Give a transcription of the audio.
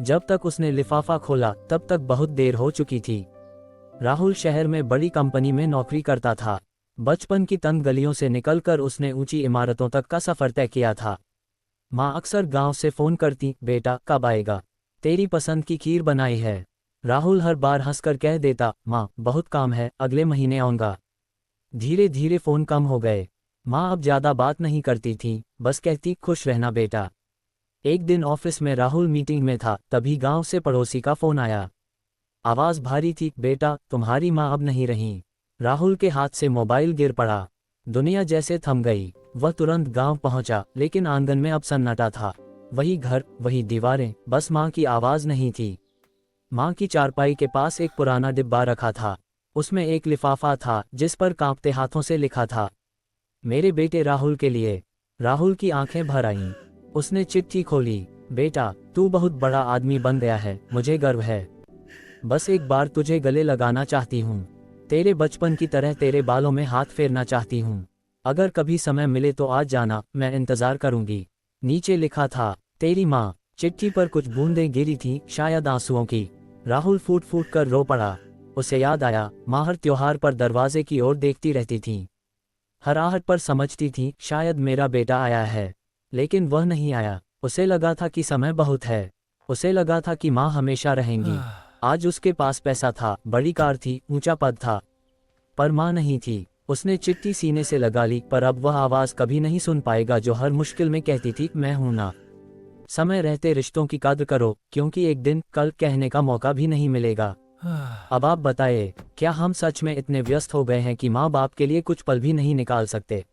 जब तक उसने लिफाफा खोला तब तक बहुत देर हो चुकी थी। राहुल शहर में बड़ी कंपनी में नौकरी करता था। बचपन की तंग गलियों से निकलकर उसने ऊंची इमारतों तक का सफ़र तय किया था। माँ अक्सर गांव से फ़ोन करती, बेटा कब आएगा, तेरी पसंद की खीर बनाई है। राहुल हर बार हंसकर कह देता, माँ बहुत काम है, अगले महीने आऊँगा। धीरे धीरे फ़ोन कम हो गए। माँ अब ज़्यादा बात नहीं करती थी, बस कहती खुश रहना बेटा। एक दिन ऑफिस में राहुल मीटिंग में था, तभी गांव से पड़ोसी का फ़ोन आया। आवाज़ भारी थी, बेटा तुम्हारी माँ अब नहीं रहीं। राहुल के हाथ से मोबाइल गिर पड़ा। दुनिया जैसे थम गई। वह तुरंत गांव पहुंचा, लेकिन आंगन में अब सन्नाटा था। वही घर, वही दीवारें, बस माँ की आवाज़ नहीं थी। माँ की चारपाई के पास एक पुराना डिब्बा रखा था। उसमें एक लिफाफा था जिस पर कांपते हाथों से लिखा था, मेरे बेटे राहुल के लिए। राहुल की आंखें भर आईं। उसने चिट्ठी खोली, बेटा तू बहुत बड़ा आदमी बन गया है, मुझे गर्व है। बस एक बार तुझे गले लगाना चाहती हूँ। तेरे बचपन की तरह तेरे बालों में हाथ फेरना चाहती हूँ। अगर कभी समय मिले तो आज जाना, मैं इंतज़ार करूँगी। नीचे लिखा था, तेरी माँ। चिट्ठी पर कुछ बूंदें गिरी थीं, शायद आंसुओं की। राहुल फूट फूट कर रो पड़ा। उसे याद आया, माँ हर त्योहार पर दरवाजे की ओर देखती रहती थीं। हर आहट पर समझती थी शायद मेरा बेटा आया है। लेकिन वह नहीं आया। उसे लगा था कि समय बहुत है। उसे लगा था कि माँ हमेशा रहेंगी। आज उसके पास पैसा था, बड़ी कार थी, ऊंचा पद था, पर माँ नहीं थी। उसने चिट्ठी सीने से लगा ली, पर अब वह आवाज़ कभी नहीं सुन पाएगा जो हर मुश्किल में कहती थी, मैं हूं ना। समय रहते रिश्तों की कद्र करो, क्योंकि एक दिन कल कहने का मौका भी नहीं मिलेगा। अब आप बताइए, क्या हम सच में इतने व्यस्त हो गए हैं कि माँ बाप के लिए कुछ पल भी नहीं निकाल सकते?